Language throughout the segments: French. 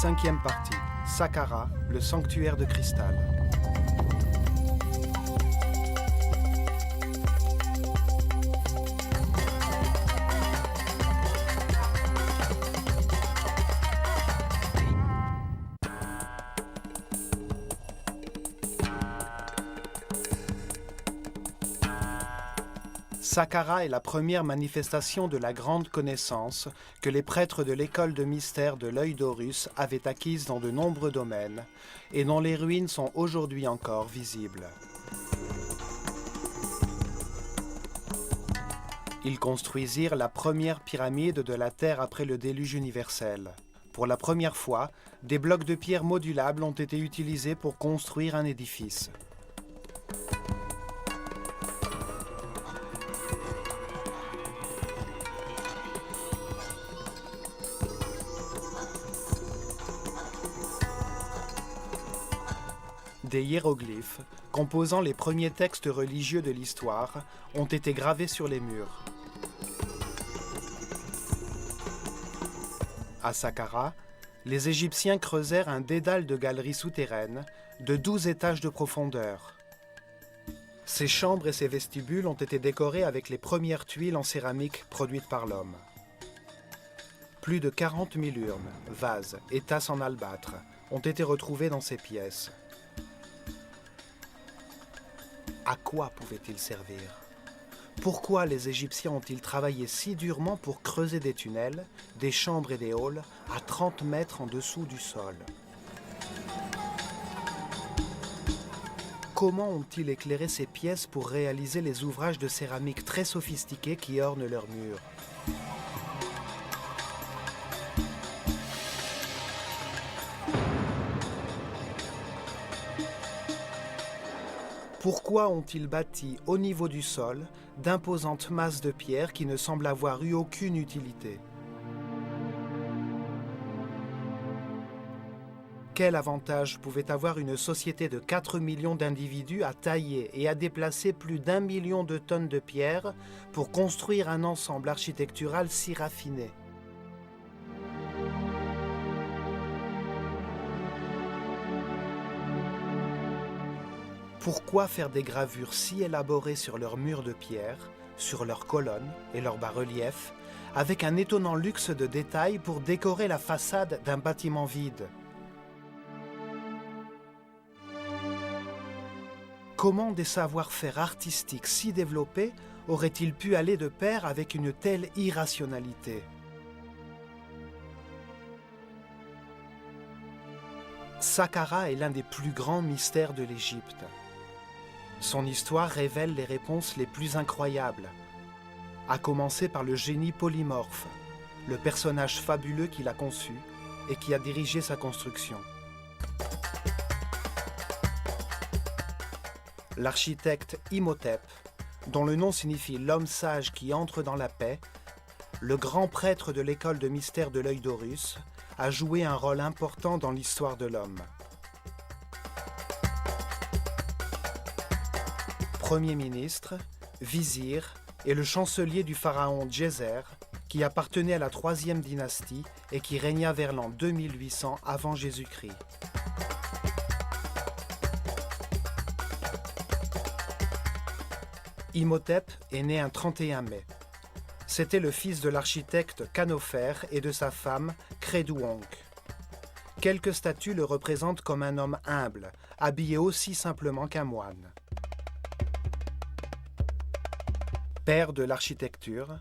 5e partie, Saqqara, le sanctuaire de cristal. Saqqara est la première manifestation de la grande connaissance que les prêtres de l'école de mystère de l'œil d'Horus avaient acquise dans de nombreux domaines et dont les ruines sont aujourd'hui encore visibles. Ils construisirent la première pyramide de la Terre après le déluge universel. Pour la première fois, des blocs de pierre modulables ont été utilisés pour construire un édifice. Des hiéroglyphes, composant les premiers textes religieux de l'histoire, ont été gravés sur les murs. À Saqqara, les Égyptiens creusèrent un dédale de galeries souterraines de 12 étages de profondeur. Ces chambres et ces vestibules ont été décorés avec les premières tuiles en céramique produites par l'homme. Plus de 40 000 urnes, vases et tasses en albâtre ont été retrouvées dans ces pièces. À quoi pouvaient-ils servir? Pourquoi les Égyptiens ont-ils travaillé si durement pour creuser des tunnels, des chambres et des halls à 30 mètres en dessous du sol? Comment ont-ils éclairé ces pièces pour réaliser les ouvrages de céramique très sophistiqués qui ornent leurs murs? Pourquoi ont-ils bâti au niveau du sol d'imposantes masses de pierre qui ne semblent avoir eu aucune utilité? Quel avantage pouvait avoir une société de 4 millions d'individus à tailler et à déplacer plus d'1 million de tonnes de pierre pour construire un ensemble architectural si raffiné? Pourquoi faire des gravures si élaborées sur leurs murs de pierre, sur leurs colonnes et leurs bas-reliefs, avec un étonnant luxe de détails pour décorer la façade d'un bâtiment vide? Comment des savoir-faire artistiques si développés auraient-ils pu aller de pair avec une telle irrationalité? Saqqara est l'un des plus grands mystères de l'Égypte. Son histoire révèle les réponses les plus incroyables, à commencer par le génie polymorphe, le personnage fabuleux qui l'a conçu et qui a dirigé sa construction. L'architecte Imhotep, dont le nom signifie l'homme sage qui entre dans la paix, le grand prêtre de l'école de mystère de l'œil d'Horus, a joué un rôle important dans l'histoire de l'homme. Premier ministre, vizir et le chancelier du pharaon Djéser, qui appartenait à la 3e dynastie et qui régna vers l'an 2800 avant Jésus-Christ. Imhotep est né un 31 mai. C'était le fils de l'architecte Khanofer et de sa femme Khredouonc. Quelques statues le représentent comme un homme humble, habillé aussi simplement qu'un moine. Père de l'architecture,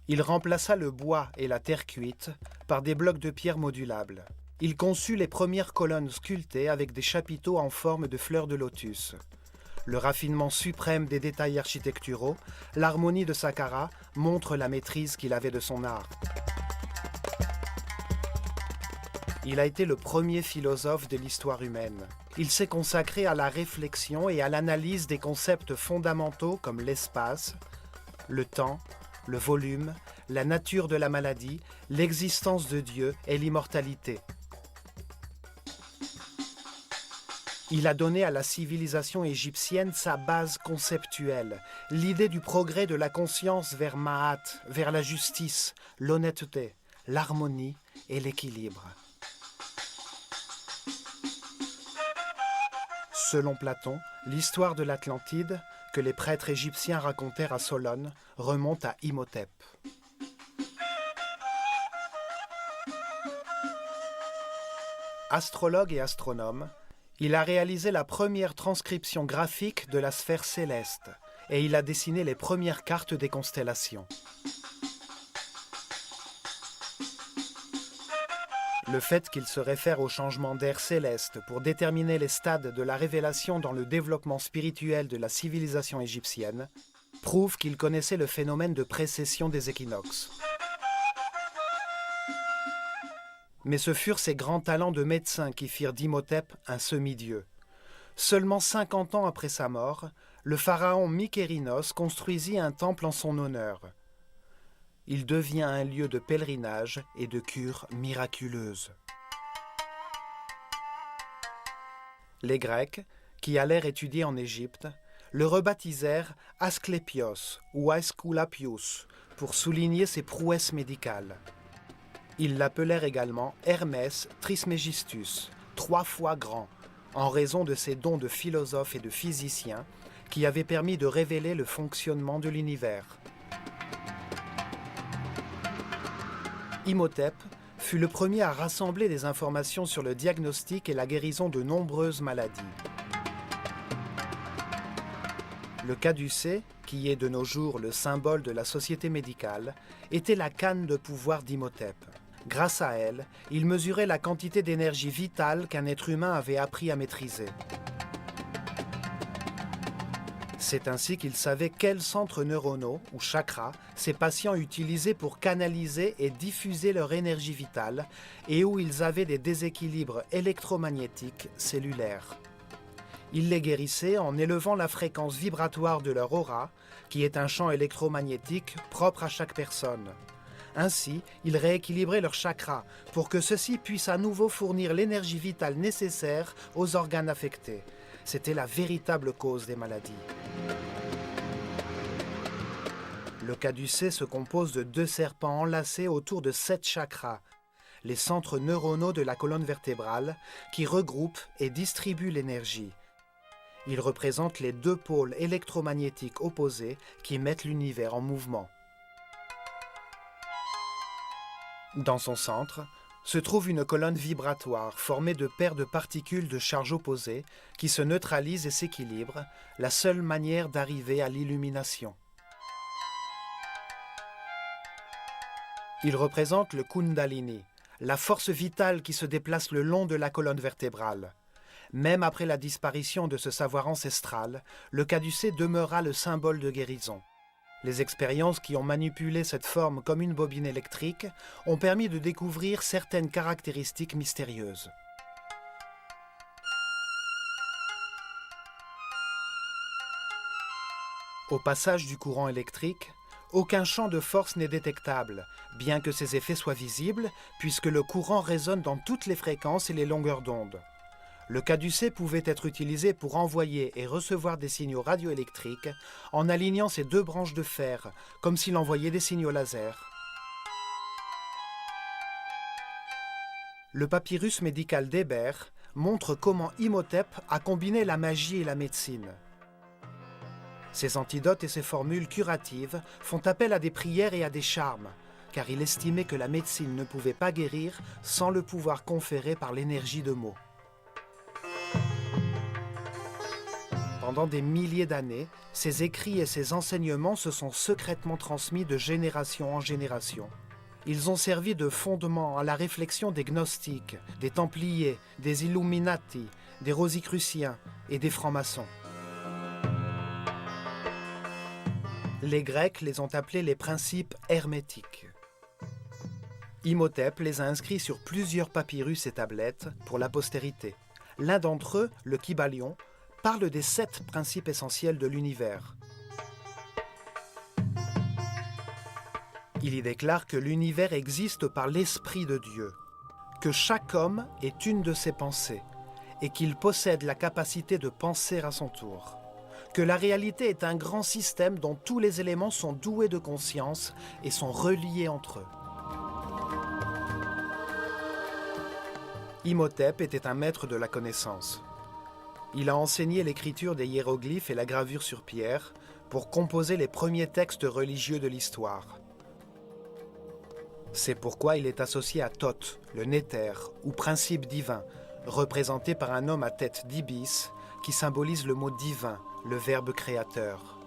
il remplaça le bois et la terre cuite par des blocs de pierre modulables. Il conçut les premières colonnes sculptées avec des chapiteaux en forme de fleurs de lotus. Le raffinement suprême des détails architecturaux, l'harmonie de Saqqara montre la maîtrise qu'il avait de son art. Il a été le premier philosophe de l'histoire humaine. Il s'est consacré à la réflexion et à l'analyse des concepts fondamentaux comme l'espace, le temps, le volume, la nature de la maladie, l'existence de Dieu et l'immortalité. Il a donné à la civilisation égyptienne sa base conceptuelle, l'idée du progrès de la conscience vers Ma'at, vers la justice, l'honnêteté, l'harmonie et l'équilibre. Selon Platon, l'histoire de l'Atlantide, que les prêtres égyptiens racontèrent à Solone, remonte à Imhotep. Astrologue et astronome, il a réalisé la première transcription graphique de la sphère céleste et il a dessiné les premières cartes des constellations. Le fait qu'il se réfère au changement d'ère céleste pour déterminer les stades de la révélation dans le développement spirituel de la civilisation égyptienne prouve qu'il connaissait le phénomène de précession des équinoxes. Mais ce furent ses grands talents de médecin qui firent d'Imhotep un semi-dieu. Seulement 50 ans après sa mort, le pharaon Mykérinos construisit un temple en son honneur. Il devient un lieu de pèlerinage et de cure miraculeuse. Les Grecs, qui allèrent étudier en Égypte, le rebaptisèrent Asclépios ou Aesculapius pour souligner ses prouesses médicales. Ils l'appelèrent également Hermès Trismégistus, 3 fois grand, en raison de ses dons de philosophe et de physicien qui avaient permis de révéler le fonctionnement de l'univers. Imhotep fut le premier à rassembler des informations sur le diagnostic et la guérison de nombreuses maladies. Le caducée, qui est de nos jours le symbole de la société médicale, était la canne de pouvoir d'Imhotep. Grâce à elle, il mesurait la quantité d'énergie vitale qu'un être humain avait appris à maîtriser. C'est ainsi qu'il savait quels centres neuronaux, ou chakras, ses patients utilisaient pour canaliser et diffuser leur énergie vitale et où ils avaient des déséquilibres électromagnétiques cellulaires. Il les guérissait en élevant la fréquence vibratoire de leur aura, qui est un champ électromagnétique propre à chaque personne. Ainsi, il rééquilibrait leurs chakras pour que ceux-ci puissent à nouveau fournir l'énergie vitale nécessaire aux organes affectés. C'était la véritable cause des maladies. Le caducée se compose de 2 serpents enlacés autour de 7 chakras, les centres neuronaux de la colonne vertébrale, qui regroupent et distribuent l'énergie. Ils représentent les 2 pôles électromagnétiques opposés qui mettent l'univers en mouvement. Dans son centre se trouve une colonne vibratoire formée de paires de particules de charge opposées qui se neutralisent et s'équilibrent, la seule manière d'arriver à l'illumination. Il représente le Kundalini, la force vitale qui se déplace le long de la colonne vertébrale. Même après la disparition de ce savoir ancestral, le caducée demeura le symbole de guérison. Les expériences qui ont manipulé cette forme comme une bobine électrique ont permis de découvrir certaines caractéristiques mystérieuses. Au passage du courant électrique, aucun champ de force n'est détectable, bien que ses effets soient visibles, puisque le courant résonne dans toutes les fréquences et les longueurs d'onde. Le caducée pouvait être utilisé pour envoyer et recevoir des signaux radioélectriques en alignant ses 2 branches de fer, comme s'il envoyait des signaux laser. Le papyrus médical d'Hébert montre comment Imhotep a combiné la magie et la médecine. Ses antidotes et ses formules curatives font appel à des prières et à des charmes, car il estimait que la médecine ne pouvait pas guérir sans le pouvoir conféré par l'énergie de mots. Pendant des milliers d'années, ses écrits et ses enseignements se sont secrètement transmis de génération en génération. Ils ont servi de fondement à la réflexion des gnostiques, des templiers, des illuminati, des rosicruciens et des francs-maçons. Les Grecs les ont appelés les principes hermétiques. Imhotep les a inscrits sur plusieurs papyrus et tablettes pour la postérité. L'un d'entre eux, le Kybalion, parle des 7 principes essentiels de l'univers. Il y déclare que l'univers existe par l'Esprit de Dieu, que chaque homme est une de ses pensées et qu'il possède la capacité de penser à son tour, que la réalité est un grand système dont tous les éléments sont doués de conscience et sont reliés entre eux. Imhotep était un maître de la connaissance. Il a enseigné l'écriture des hiéroglyphes et la gravure sur pierre pour composer les premiers textes religieux de l'histoire. C'est pourquoi il est associé à Thoth, le Néther, ou principe divin, représenté par un homme à tête d'ibis qui symbolise le mot divin, le verbe créateur.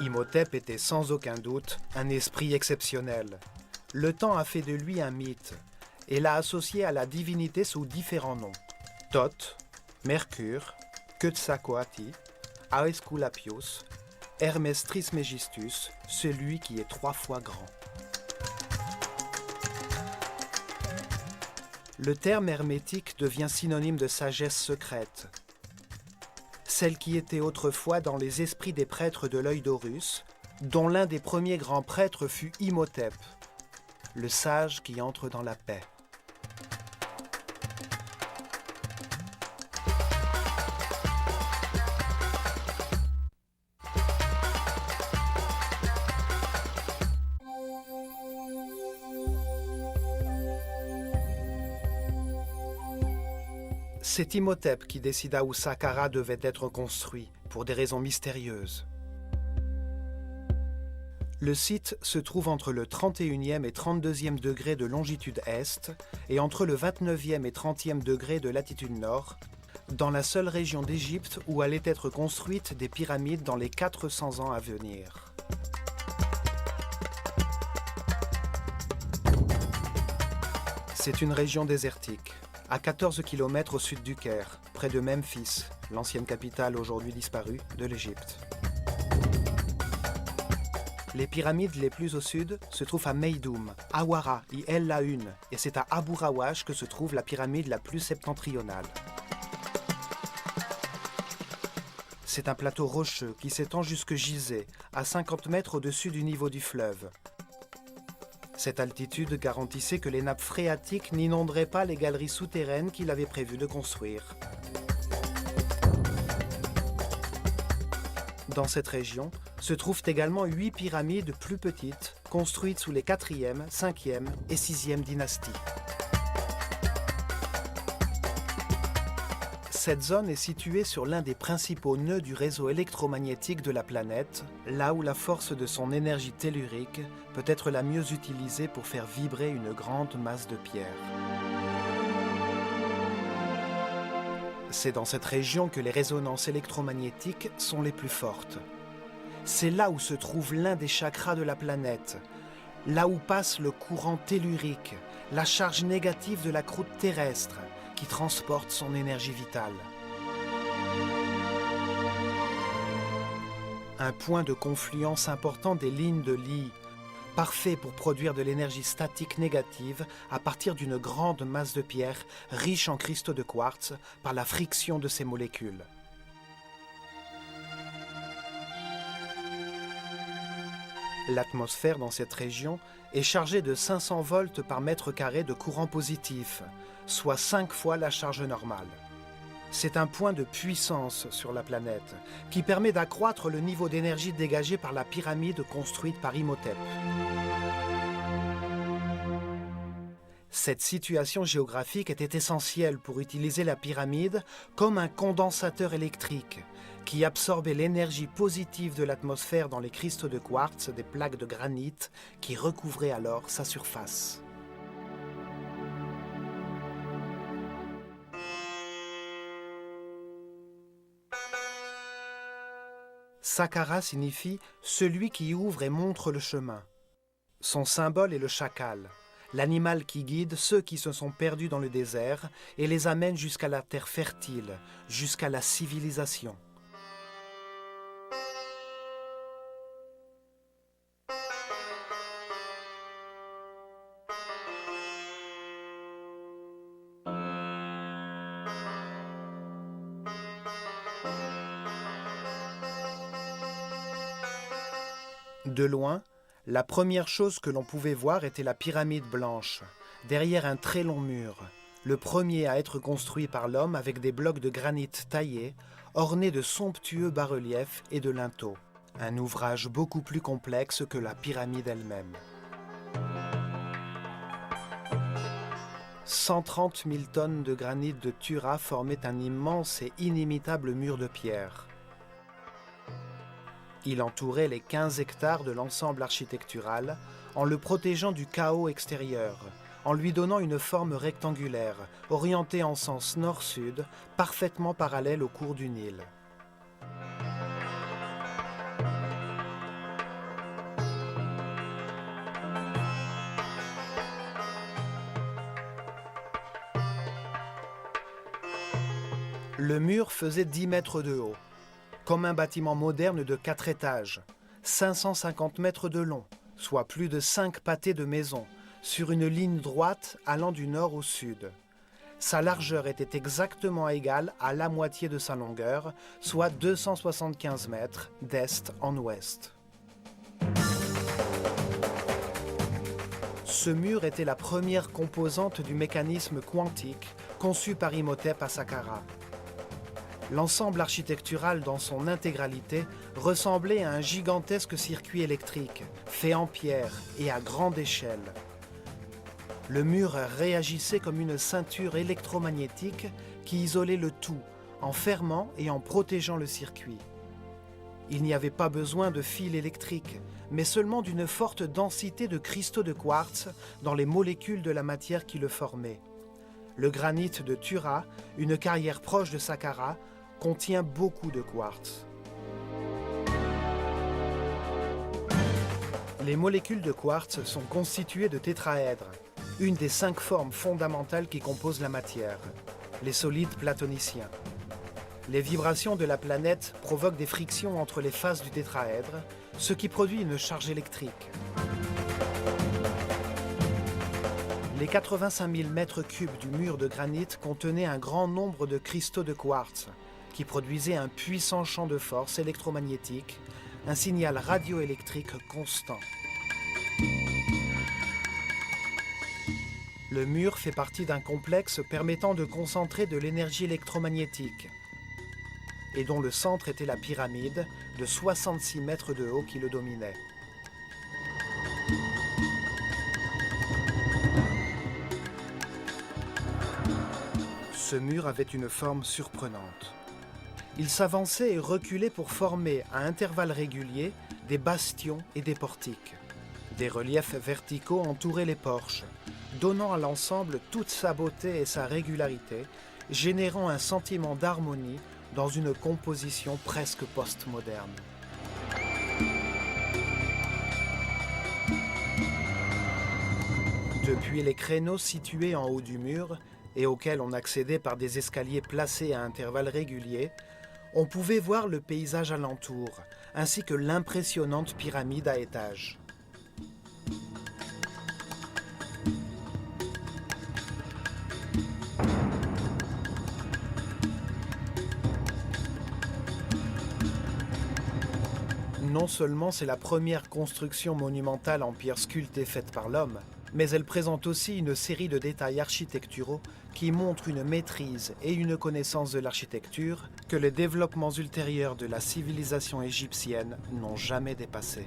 Imhotep était sans aucun doute un esprit exceptionnel. Le temps a fait de lui un mythe et l'a associé à la divinité sous différents noms. Thoth, Mercure, Quetzalcoatl, Aesculapius, Hermès Trismegistus, celui qui est 3 fois grand. Le terme hermétique devient synonyme de sagesse secrète, celle qui était autrefois dans les esprits des prêtres de l'œil d'Horus, dont l'un des premiers grands prêtres fut Imhotep, le sage qui entre dans la paix. C'est Imhotep qui décida où Saqqara devait être construit, pour des raisons mystérieuses. Le site se trouve entre le 31e et 32e degré de longitude est et entre le 29e et 30e degré de latitude nord, dans la seule région d'Égypte où allaient être construites des pyramides dans les 400 ans à venir. C'est une région désertique, à 14 km au sud du Caire, près de Memphis, l'ancienne capitale aujourd'hui disparue de l'Égypte. Les pyramides les plus au sud se trouvent à Meydoum, Awara et El Laoun, et c'est à Abu Rawash que se trouve la pyramide la plus septentrionale. C'est un plateau rocheux qui s'étend jusque Gizeh, à 50 mètres au-dessus du niveau du fleuve. Cette altitude garantissait que les nappes phréatiques n'inonderaient pas les galeries souterraines qu'il avait prévu de construire. Dans cette région se trouvent également 8 pyramides plus petites, construites sous les 4e, 5e et 6e dynasties. Cette zone est située sur l'un des principaux nœuds du réseau électromagnétique de la planète, là où la force de son énergie tellurique peut être la mieux utilisée pour faire vibrer une grande masse de pierre. C'est dans cette région que les résonances électromagnétiques sont les plus fortes. C'est là où se trouve l'un des chakras de la planète, là où passe le courant tellurique, la charge négative de la croûte terrestre, qui transporte son énergie vitale. Un point de confluence important des lignes de Lie, parfait pour produire de l'énergie statique négative à partir d'une grande masse de pierre riche en cristaux de quartz par la friction de ces molécules. L'atmosphère dans cette région est chargée de 500 volts par mètre carré de courant positif, soit 5 fois la charge normale. C'est un point de puissance sur la planète qui permet d'accroître le niveau d'énergie dégagé par la pyramide construite par Imhotep. Cette situation géographique était essentielle pour utiliser la pyramide comme un condensateur électrique qui absorbait l'énergie positive de l'atmosphère dans les cristaux de quartz des plaques de granit qui recouvraient alors sa surface. Saqqara signifie « celui qui ouvre et montre le chemin ». Son symbole est le chacal, l'animal qui guide ceux qui se sont perdus dans le désert et les amène jusqu'à la terre fertile, jusqu'à la civilisation. De loin, la première chose que l'on pouvait voir était la pyramide blanche, derrière un très long mur, le premier à être construit par l'homme avec des blocs de granit taillés, ornés de somptueux bas-reliefs et de linteaux. Un ouvrage beaucoup plus complexe que la pyramide elle-même. 130 000 tonnes de granit de Tura formaient un immense et inimitable mur de pierre. Il entourait les 15 hectares de l'ensemble architectural en le protégeant du chaos extérieur, en lui donnant une forme rectangulaire, orientée en sens nord-sud, parfaitement parallèle au cours du Nil. Le mur faisait 10 mètres de haut, comme un bâtiment moderne de 4 étages, 550 mètres de long, soit plus de 5 pâtés de maisons, sur une ligne droite allant du nord au sud. Sa largeur était exactement égale à la moitié de sa longueur, soit 275 mètres d'est en ouest. Ce mur était la première composante du mécanisme quantique conçu par Imhotep à Saqqara. L'ensemble architectural dans son intégralité ressemblait à un gigantesque circuit électrique, fait en pierre et à grande échelle. Le mur réagissait comme une ceinture électromagnétique qui isolait le tout, en fermant et en protégeant le circuit. Il n'y avait pas besoin de fils électriques, mais seulement d'une forte densité de cristaux de quartz dans les molécules de la matière qui le formaient. Le granit de Tura, une carrière proche de Saqqara, contient beaucoup de quartz. Les molécules de quartz sont constituées de tétraèdres, une des 5 formes fondamentales qui composent la matière, les solides platoniciens. Les vibrations de la planète provoquent des frictions entre les faces du tétraèdre, ce qui produit une charge électrique. Les 85 000 mètres cubes du mur de granit contenaient un grand nombre de cristaux de quartz, qui produisaient un puissant champ de force électromagnétique, un signal radioélectrique constant. Le mur fait partie d'un complexe permettant de concentrer de l'énergie électromagnétique, et dont le centre était la pyramide de 66 mètres de haut qui le dominait. Ce mur avait une forme surprenante. Il s'avançait et reculait pour former, à intervalles réguliers, des bastions et des portiques. Des reliefs verticaux entouraient les porches, donnant à l'ensemble toute sa beauté et sa régularité, générant un sentiment d'harmonie dans une composition presque postmoderne. Depuis les créneaux situés en haut du mur, et auxquels on accédait par des escaliers placés à intervalles réguliers, on pouvait voir le paysage alentour, ainsi que l'impressionnante pyramide à étages. Non seulement c'est la première construction monumentale en pierre sculptée faite par l'homme, mais elle présente aussi une série de détails architecturaux qui montrent une maîtrise et une connaissance de l'architecture que les développements ultérieurs de la civilisation égyptienne n'ont jamais dépassé.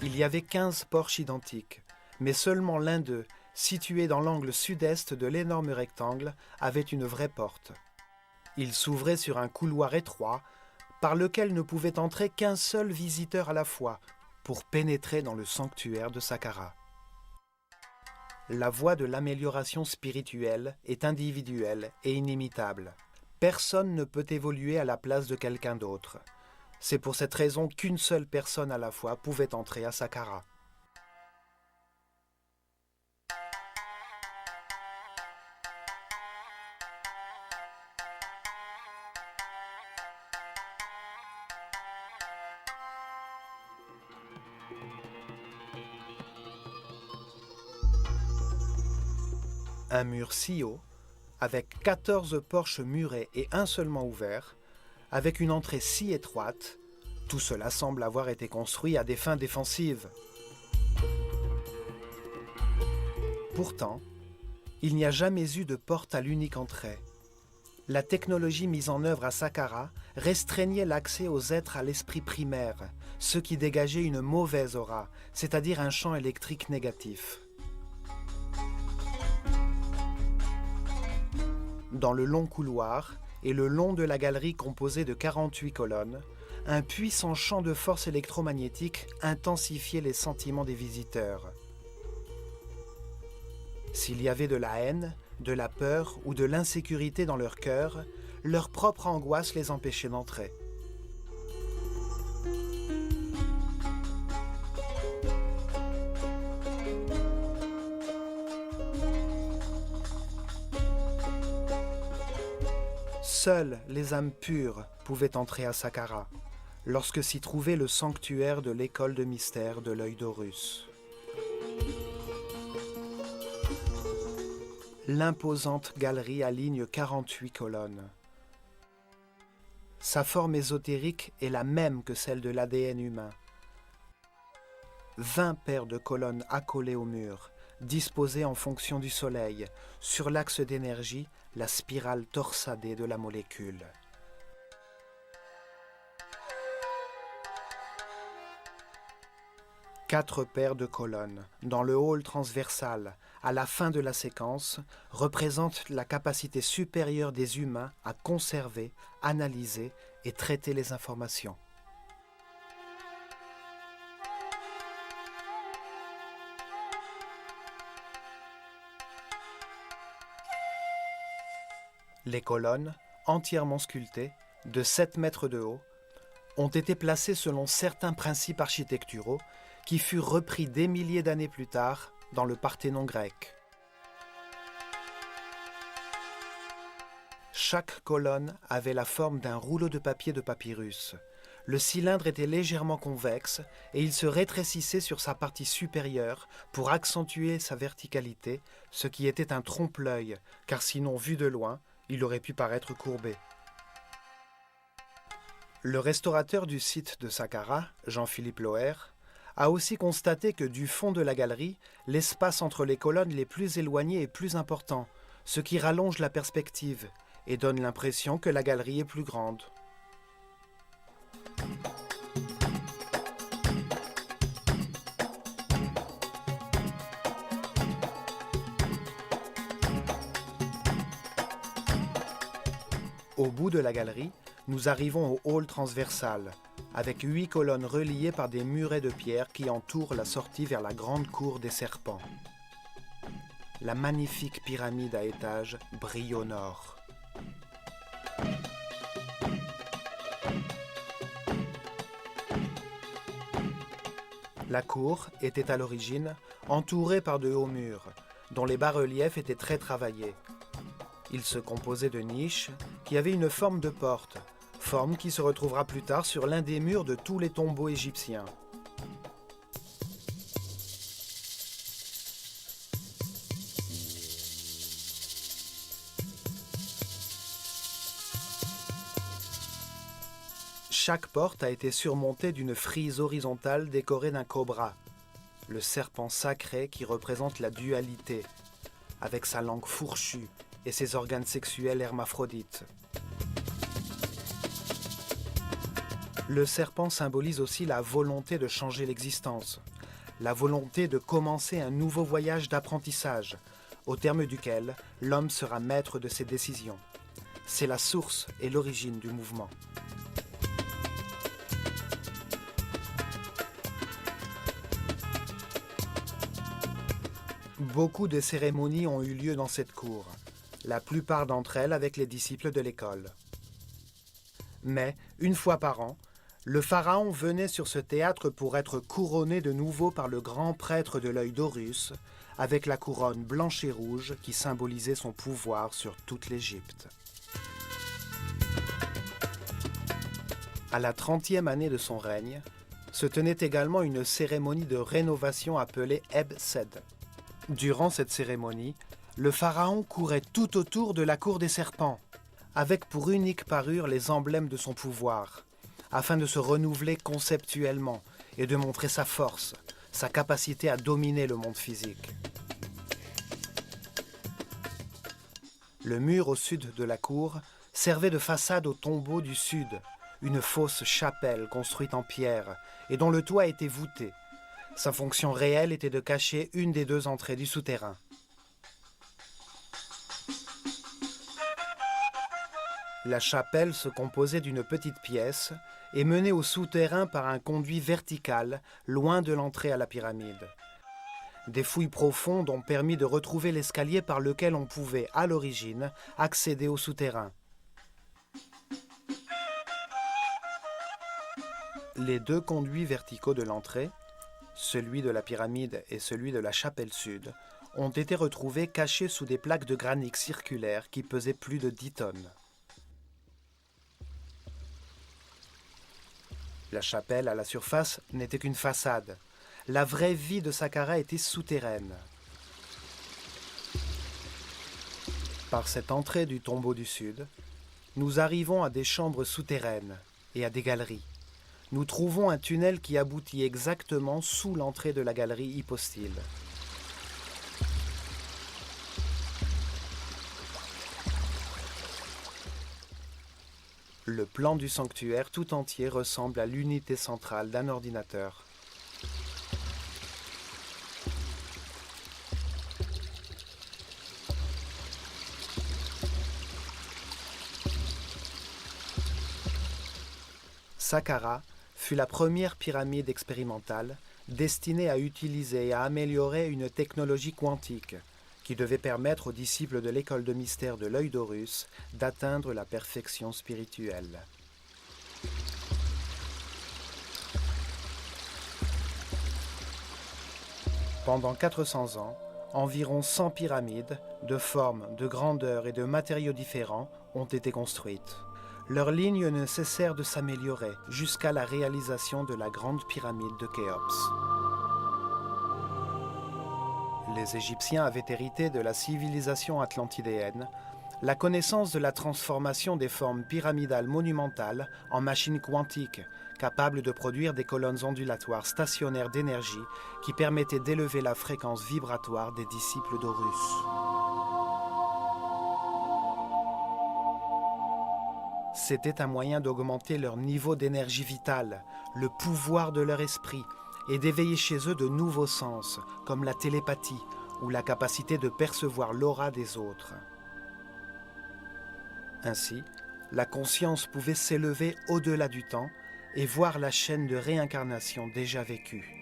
Il y avait 15 porches identiques, mais seulement l'un d'eux, situé dans l'angle sud-est de l'énorme rectangle, avait une vraie porte. Il s'ouvrait sur un couloir étroit, par lequel ne pouvait entrer qu'un seul visiteur à la fois, pour pénétrer dans le sanctuaire de Saqqara. La voie de l'amélioration spirituelle est individuelle et inimitable. Personne ne peut évoluer à la place de quelqu'un d'autre. C'est pour cette raison qu'une seule personne à la fois pouvait entrer à Saqqara. Un mur si haut, avec 14 porches murées et un seulement ouvert, avec une entrée si étroite, tout cela semble avoir été construit à des fins défensives. Pourtant, il n'y a jamais eu de porte à l'unique entrée. La technologie mise en œuvre à Saqqara restreignait l'accès aux êtres à l'esprit primaire, ceux qui dégageaient une mauvaise aura, c'est-à-dire un champ électrique négatif. Dans le long couloir et le long de la galerie composée de 48 colonnes, un puissant champ de force électromagnétique intensifiait les sentiments des visiteurs. S'il y avait de la haine, de la peur ou de l'insécurité dans leur cœur, leur propre angoisse les empêchait d'entrer. Seules les âmes pures pouvaient entrer à Saqqara, lorsque s'y trouvait le sanctuaire de l'école de mystère de l'œil d'Horus. L'imposante galerie aligne 48 colonnes. Sa forme ésotérique est la même que celle de l'ADN humain. 20 paires de colonnes accolées au mur, disposées en fonction du soleil, sur l'axe d'énergie, la spirale torsadée de la molécule. Quatre paires de colonnes, dans le hall transversal, à la fin de la séquence, représentent la capacité supérieure des humains à conserver, analyser et traiter les informations. Les colonnes, entièrement sculptées, de 7 mètres de haut, ont été placées selon certains principes architecturaux qui furent repris des milliers d'années plus tard dans le Parthénon grec. Chaque colonne avait la forme d'un rouleau de papier de papyrus. Le cylindre était légèrement convexe et il se rétrécissait sur sa partie supérieure pour accentuer sa verticalité, ce qui était un trompe-l'œil, car sinon, vu de loin, il aurait pu paraître courbé. Le restaurateur du site de Saqqara, Jean-Philippe Loher, a aussi constaté que du fond de la galerie, l'espace entre les colonnes les plus éloignées est plus important, ce qui rallonge la perspective et donne l'impression que la galerie est plus grande. Au bout de la galerie, nous arrivons au hall transversal, avec 8 colonnes reliées par des murets de pierre qui entourent la sortie vers la grande cour des serpents. La magnifique pyramide à étages brille au nord. La cour était à l'origine entourée par de hauts murs, dont les bas-reliefs étaient très travaillés. Il se composait de niches qui avaient une forme de porte, forme qui se retrouvera plus tard sur l'un des murs de tous les tombeaux égyptiens. Chaque porte a été surmontée d'une frise horizontale décorée d'un cobra, le serpent sacré qui représente la dualité, avec sa langue fourchue et ses organes sexuels hermaphrodites. Le serpent symbolise aussi la volonté de changer l'existence, la volonté de commencer un nouveau voyage d'apprentissage, au terme duquel l'homme sera maître de ses décisions. C'est la source et l'origine du mouvement. Beaucoup de cérémonies ont eu lieu dans cette cour, la plupart d'entre elles avec les disciples de l'école. Mais, une fois par an, le pharaon venait sur ce théâtre pour être couronné de nouveau par le grand prêtre de l'œil d'Horus, avec la couronne blanche et rouge qui symbolisait son pouvoir sur toute l'Égypte. À la 30e année de son règne, se tenait également une cérémonie de rénovation appelée Eb Sed. Durant cette cérémonie, le pharaon courait tout autour de la cour des serpents, avec pour unique parure les emblèmes de son pouvoir, afin de se renouveler conceptuellement et de montrer sa force, sa capacité à dominer le monde physique. Le mur au sud de la cour servait de façade au tombeau du sud, une fausse chapelle construite en pierre et dont le toit était voûté. Sa fonction réelle était de cacher une des deux entrées du souterrain. La chapelle se composait d'une petite pièce et menait au souterrain par un conduit vertical, loin de l'entrée à la pyramide. Des fouilles profondes ont permis de retrouver l'escalier par lequel on pouvait, à l'origine, accéder au souterrain. Les deux conduits verticaux de l'entrée, celui de la pyramide et celui de la chapelle sud, ont été retrouvés cachés sous des plaques de granit circulaires qui pesaient plus de 10 tonnes. La chapelle à la surface n'était qu'une façade. La vraie vie de Saqqara était souterraine. Par cette entrée du tombeau du sud, nous arrivons à des chambres souterraines et à des galeries. Nous trouvons un tunnel qui aboutit exactement sous l'entrée de la galerie hypostyle. Le plan du sanctuaire tout entier ressemble à l'unité centrale d'un ordinateur. Saqqara fut la première pyramide expérimentale destinée à utiliser et à améliorer une technologie quantique qui devait permettre aux disciples de l'école de mystère de l'œil d'Horus d'atteindre la perfection spirituelle. Pendant 400 ans, environ 100 pyramides, de formes, de grandeur et de matériaux différents, ont été construites. Leurs lignes ne cessèrent de s'améliorer jusqu'à la réalisation de la grande pyramide de Khéops. Les Égyptiens avaient hérité de la civilisation atlantidéenne la connaissance de la transformation des formes pyramidales monumentales en machines quantiques, capables de produire des colonnes ondulatoires stationnaires d'énergie qui permettaient d'élever la fréquence vibratoire des disciples d'Horus. C'était un moyen d'augmenter leur niveau d'énergie vitale, le pouvoir de leur esprit, et d'éveiller chez eux de nouveaux sens, comme la télépathie ou la capacité de percevoir l'aura des autres. Ainsi, la conscience pouvait s'élever au-delà du temps et voir la chaîne de réincarnation déjà vécue.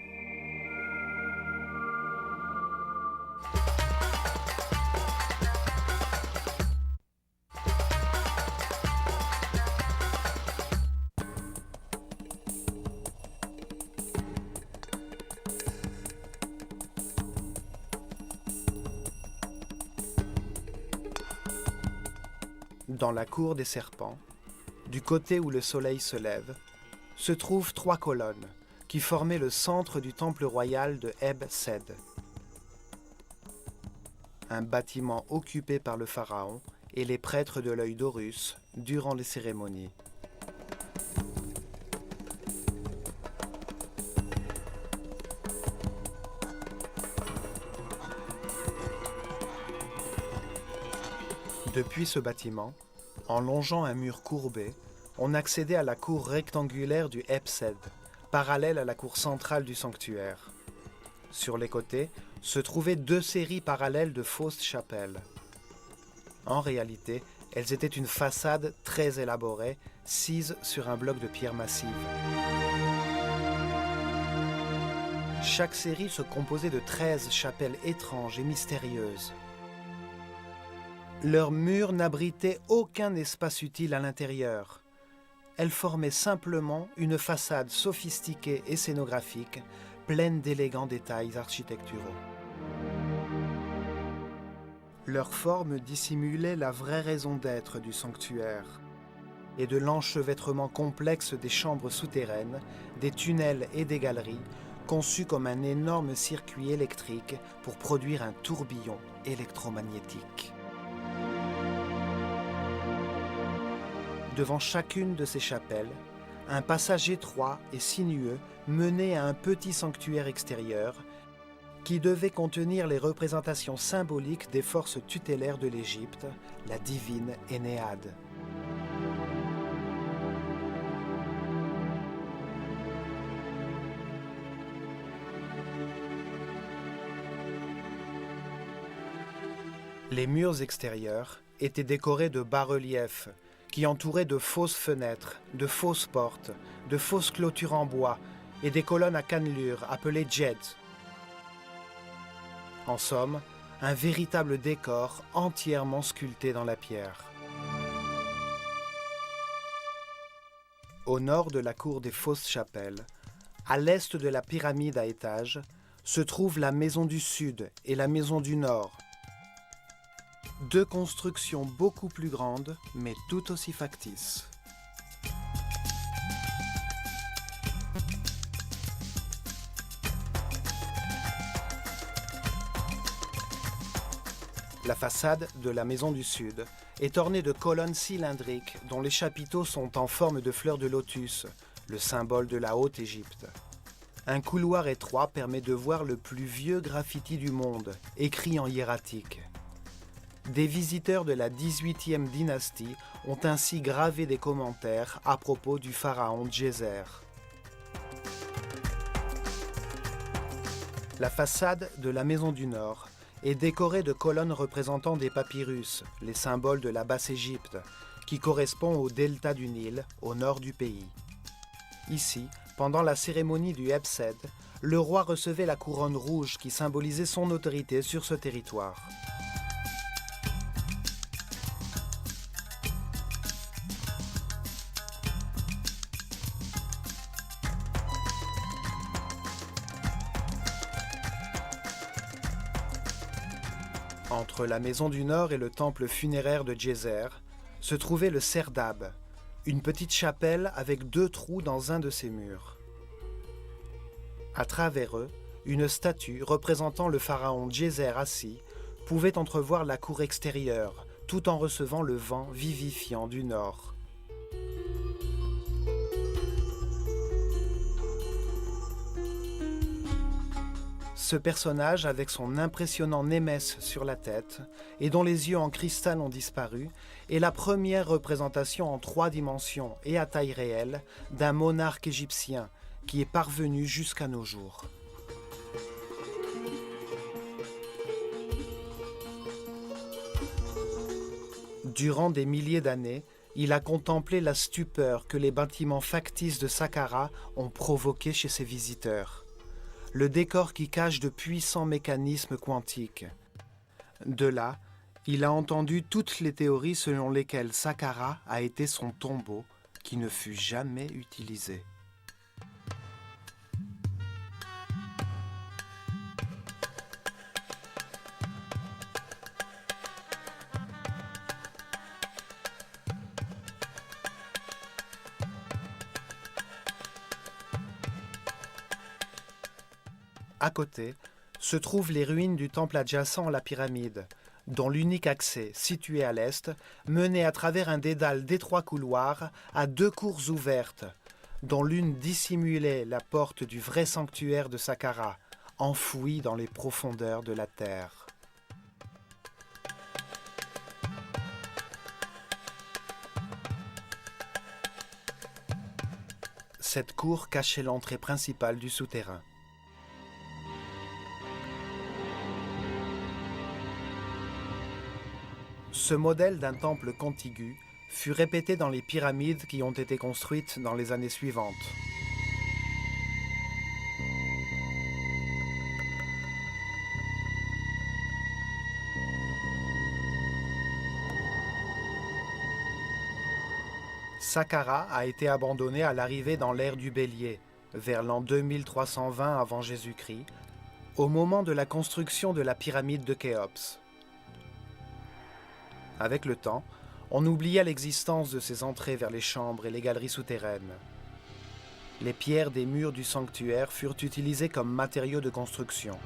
Dans la cour des serpents, du côté où le soleil se lève, se trouvent 3 colonnes qui formaient le centre du temple royal de Eb-Sed. Un bâtiment occupé par le pharaon et les prêtres de l'œil d'Horus durant les cérémonies. Depuis ce bâtiment, en longeant un mur courbé, on accédait à la cour rectangulaire du Eb-Sed, parallèle à la cour centrale du sanctuaire. Sur les côtés se trouvaient 2 séries parallèles de fausses chapelles. En réalité, elles étaient une façade très élaborée, sise sur un bloc de pierre massive. Chaque série se composait de 13 chapelles étranges et mystérieuses. Leurs murs n'abritaient aucun espace utile à l'intérieur. Elles formaient simplement une façade sophistiquée et scénographique, pleine d'élégants détails architecturaux. Leur forme dissimulait la vraie raison d'être du sanctuaire et de l'enchevêtrement complexe des chambres souterraines, des tunnels et des galeries, conçus comme un énorme circuit électrique pour produire un tourbillon électromagnétique. Devant chacune de ces chapelles, un passage étroit et sinueux menait à un petit sanctuaire extérieur qui devait contenir les représentations symboliques des forces tutélaires de l'Égypte, la divine Énéade. Les murs extérieurs étaient décorés de bas-reliefs qui entouraient de fausses fenêtres, de fausses portes, de fausses clôtures en bois et des colonnes à cannelures appelées jeds. En somme, un véritable décor entièrement sculpté dans la pierre. Au nord de la cour des fausses chapelles, à l'est de la pyramide à étages, se trouvent la maison du Sud et la maison du Nord. Deux constructions beaucoup plus grandes, mais tout aussi factices. La façade de la maison du Sud est ornée de colonnes cylindriques dont les chapiteaux sont en forme de fleurs de lotus, le symbole de la Haute-Égypte. Un couloir étroit permet de voir le plus vieux graffiti du monde, écrit en hiératique. Des visiteurs de la 18e dynastie ont ainsi gravé des commentaires à propos du pharaon Djéser. La façade de la maison du Nord est décorée de colonnes représentant des papyrus, les symboles de la Basse-Égypte, qui correspond au delta du Nil, au nord du pays. Ici, pendant la cérémonie du Hebsed, le roi recevait la couronne rouge qui symbolisait son autorité sur ce territoire. Entre la maison du Nord et le temple funéraire de Djéser, se trouvait le Serdab, une petite chapelle avec 2 trous dans un de ses murs. À travers eux, une statue représentant le pharaon Djéser assis pouvait entrevoir la cour extérieure, tout en recevant le vent vivifiant du Nord. Ce personnage, avec son impressionnant némès sur la tête, et dont les yeux en cristal ont disparu, est la première représentation en 3 dimensions et à taille réelle d'un monarque égyptien qui est parvenu jusqu'à nos jours. Durant des milliers d'années, il a contemplé la stupeur que les bâtiments factices de Saqqara ont provoquée chez ses visiteurs. Le décor qui cache de puissants mécanismes quantiques. De là, il a entendu toutes les théories selon lesquelles Saqqara a été son tombeau qui ne fut jamais utilisé. À côté, se trouvent les ruines du temple adjacent à la pyramide, dont l'unique accès, situé à l'est, menait à travers un dédale d'étroits couloirs à 2 cours ouvertes, dont l'une dissimulait la porte du vrai sanctuaire de Saqqara, enfoui dans les profondeurs de la terre. Cette cour cachait l'entrée principale du souterrain. Ce modèle d'un temple contigu fut répété dans les pyramides qui ont été construites dans les années suivantes. Saqqara a été abandonné à l'arrivée dans l'ère du Bélier, vers l'an 2320 avant Jésus-Christ, au moment de la construction de la pyramide de Khéops. Avec le temps, on oublia l'existence de ces entrées vers les chambres et les galeries souterraines. Les pierres des murs du sanctuaire furent utilisées comme matériaux de construction.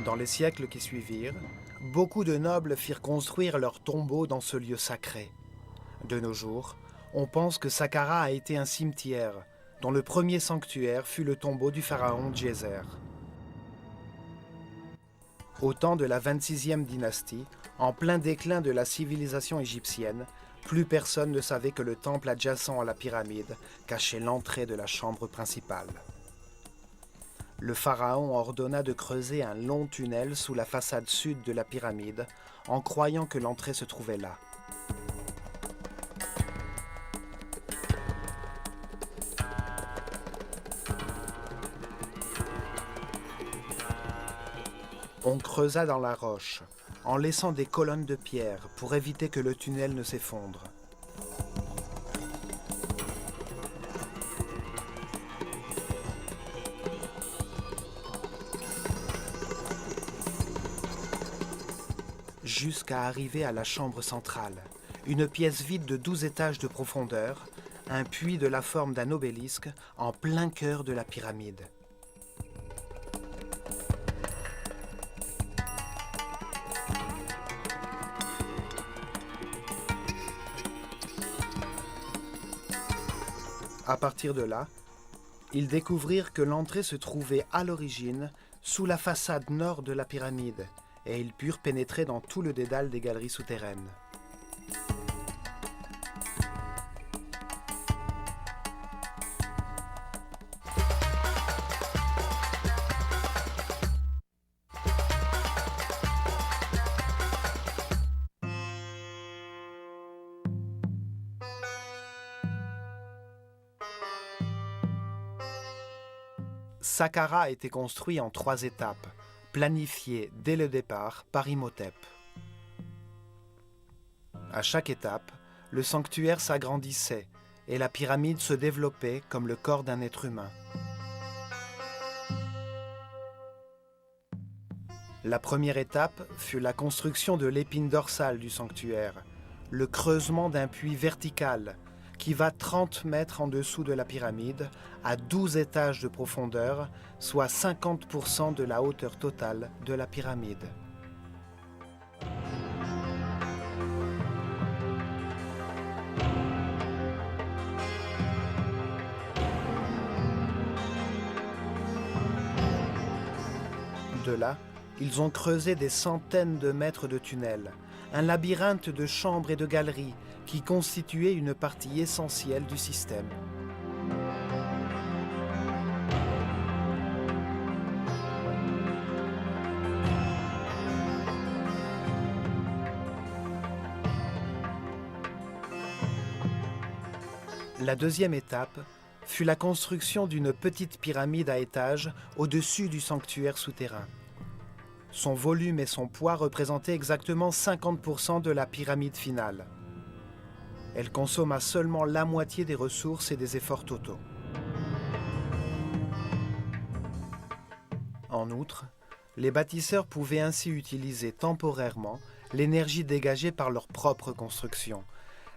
Dans les siècles qui suivirent, beaucoup de nobles firent construire leurs tombeaux dans ce lieu sacré. De nos jours, on pense que Saqqara a été un cimetière, dont le premier sanctuaire fut le tombeau du pharaon Djéser. Au temps de la 26e dynastie, en plein déclin de la civilisation égyptienne, Plus personne ne savait que le temple adjacent à la pyramide cachait l'entrée de la chambre principale. Le pharaon ordonna de creuser un long tunnel sous la façade sud de la pyramide, en croyant que l'entrée se trouvait là. On creusa dans la roche, en laissant des colonnes de pierre pour éviter que le tunnel ne s'effondre. Jusqu'à arriver à la chambre centrale, une pièce vide de 12 étages de profondeur, un puits de la forme d'un obélisque en plein cœur de la pyramide. À partir de là, ils découvrirent que l'entrée se trouvait à l'origine sous la façade nord de la pyramide, et ils purent pénétrer dans tout le dédale des galeries souterraines. Saqqara a été construit en 3 étapes, planifiées dès le départ par Imhotep. À chaque étape, le sanctuaire s'agrandissait et la pyramide se développait comme le corps d'un être humain. La première étape fut la construction de l'épine dorsale du sanctuaire, le creusement d'un puits vertical qui va 30 mètres en dessous de la pyramide, à 12 étages de profondeur, soit 50% de la hauteur totale de la pyramide. De là, ils ont creusé des centaines de mètres de tunnels, un labyrinthe de chambres et de galeries qui constituait une partie essentielle du système. La deuxième étape fut la construction d'une petite pyramide à étages au-dessus du sanctuaire souterrain. Son volume et son poids représentaient exactement 50% de la pyramide finale. Elle consomma seulement la moitié des ressources et des efforts totaux. En outre, les bâtisseurs pouvaient ainsi utiliser temporairement l'énergie dégagée par leur propre construction.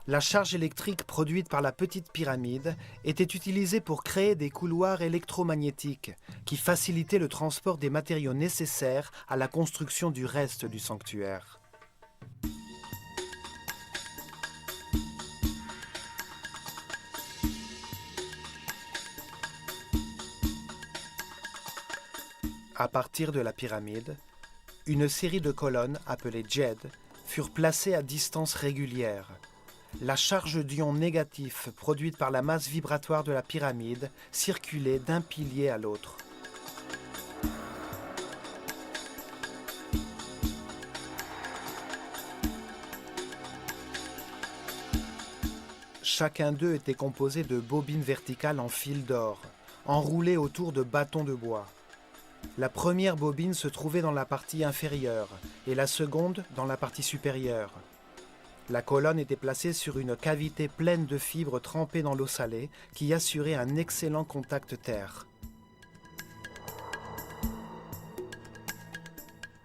La charge électrique produite par la petite pyramide était utilisée pour créer des couloirs électromagnétiques qui facilitaient le transport des matériaux nécessaires à la construction du reste du sanctuaire. À partir de la pyramide, une série de colonnes appelées djed furent placées à distance régulière. La charge d'ion négatif produite par la masse vibratoire de la pyramide circulait d'un pilier à l'autre. Chacun d'eux était composé de bobines verticales en fil d'or, enroulées autour de bâtons de bois. La première bobine se trouvait dans la partie inférieure et la seconde dans la partie supérieure. La colonne était placée sur une cavité pleine de fibres trempées dans l'eau salée qui assurait un excellent contact terre.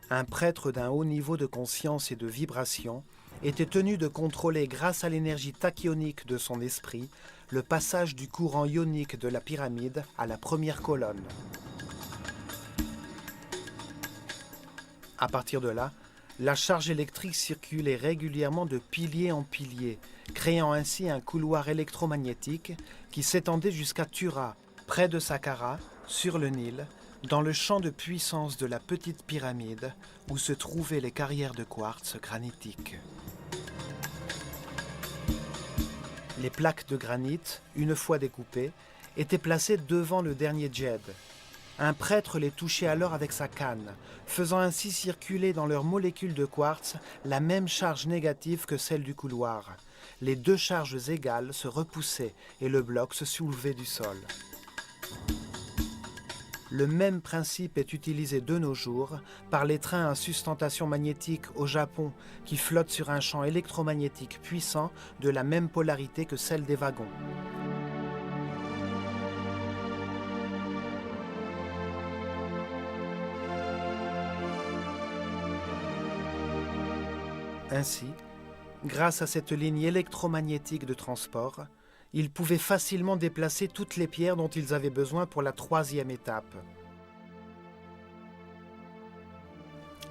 Un prêtre d'un haut niveau de conscience et de vibration était tenu de contrôler grâce à l'énergie tachyonique de son esprit le passage du courant ionique de la pyramide à la première colonne. À partir de là, la charge électrique circulait régulièrement de pilier en pilier, créant ainsi un couloir électromagnétique qui s'étendait jusqu'à Tura, près de Saqqara, sur le Nil, dans le champ de puissance de la petite pyramide où se trouvaient les carrières de quartz granitiques. Les plaques de granit, une fois découpées, étaient placées devant le dernier djed. Un prêtre les touchait alors avec sa canne, faisant ainsi circuler dans leurs molécules de quartz la même charge négative que celle du couloir. Les deux charges égales se repoussaient et le bloc se soulevait du sol. Le même principe est utilisé de nos jours par les trains à sustentation magnétique au Japon qui flottent sur un champ électromagnétique puissant de la même polarité que celle des wagons. Ainsi, grâce à cette ligne électromagnétique de transport, ils pouvaient facilement déplacer toutes les pierres dont ils avaient besoin pour la troisième étape.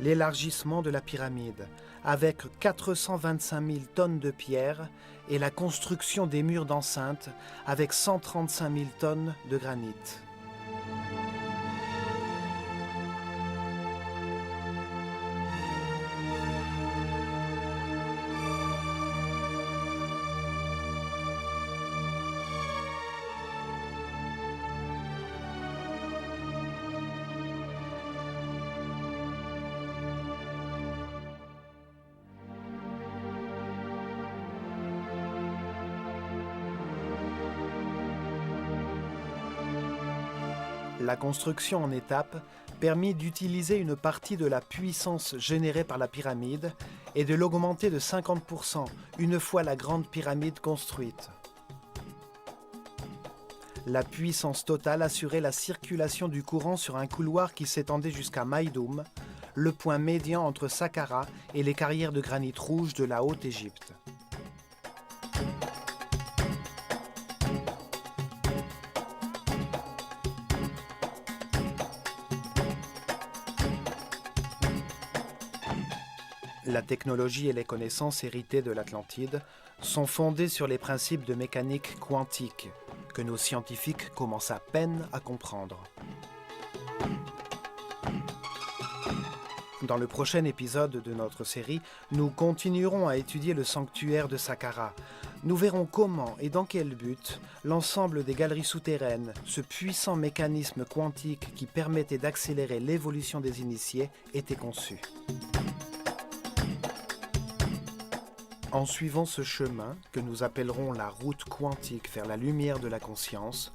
L'élargissement de la pyramide, avec 425 000 tonnes de pierres, et la construction des murs d'enceinte, avec 135 000 tonnes de granit. La construction en étapes permit d'utiliser une partie de la puissance générée par la pyramide et de l'augmenter de 50% une fois la grande pyramide construite. La puissance totale assurait la circulation du courant sur un couloir qui s'étendait jusqu'à Maïdoum, le point médian entre Saqqara et les carrières de granit rouge de la Haute-Égypte. La technologie et les connaissances héritées de l'Atlantide sont fondées sur les principes de mécanique quantique que nos scientifiques commencent à peine à comprendre. Dans le prochain épisode de notre série, nous continuerons à étudier le sanctuaire de Saqqara. Nous verrons comment et dans quel but l'ensemble des galeries souterraines, ce puissant mécanisme quantique qui permettait d'accélérer l'évolution des initiés, était conçu. En suivant ce chemin, que nous appellerons la route quantique vers la lumière de la conscience,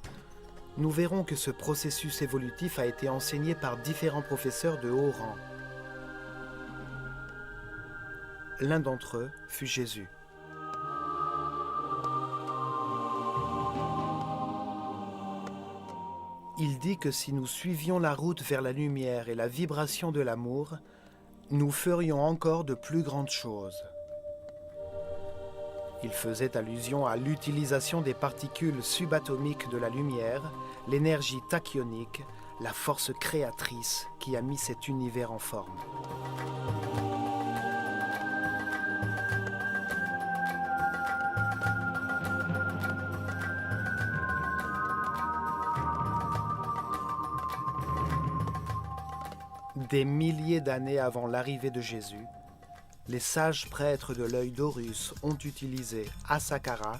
nous verrons que ce processus évolutif a été enseigné par différents professeurs de haut rang. L'un d'entre eux fut Jésus. Il dit que si nous suivions la route vers la lumière et la vibration de l'amour, nous ferions encore de plus grandes choses. Il faisait allusion à l'utilisation des particules subatomiques de la lumière, l'énergie tachyonique, la force créatrice qui a mis cet univers en forme. Des milliers d'années avant l'arrivée de Jésus, les sages prêtres de l'œil d'Horus ont utilisé à Saqqara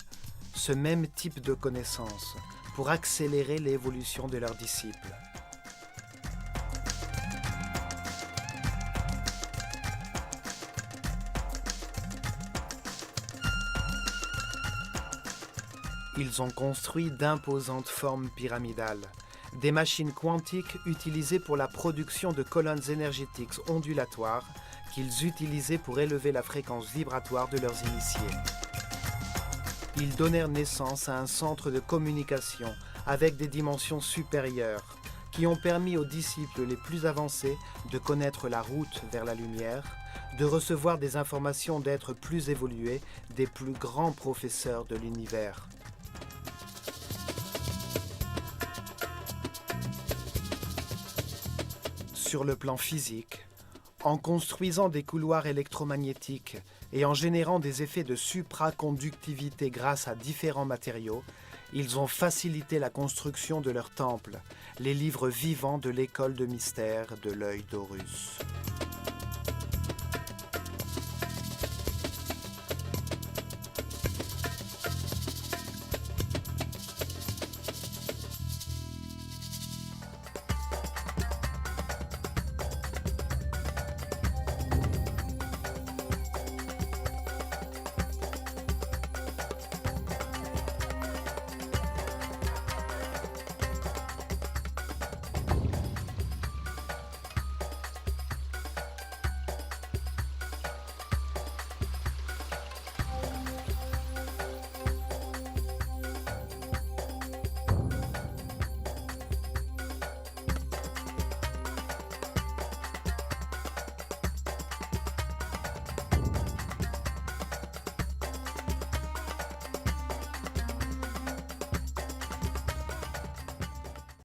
ce même type de connaissances pour accélérer l'évolution de leurs disciples. Ils ont construit d'imposantes formes pyramidales, des machines quantiques utilisées pour la production de colonnes énergétiques ondulatoires qu'ils utilisaient pour élever la fréquence vibratoire de leurs initiés. Ils donnèrent naissance à un centre de communication avec des dimensions supérieures qui ont permis aux disciples les plus avancés de connaître la route vers la lumière, de recevoir des informations d'êtres plus évolués, des plus grands professeurs de l'univers. Sur le plan physique, en construisant des couloirs électromagnétiques et en générant des effets de supraconductivité grâce à différents matériaux, ils ont facilité la construction de leurs temples, les livres vivants de l'école de mystère de l'œil d'Horus.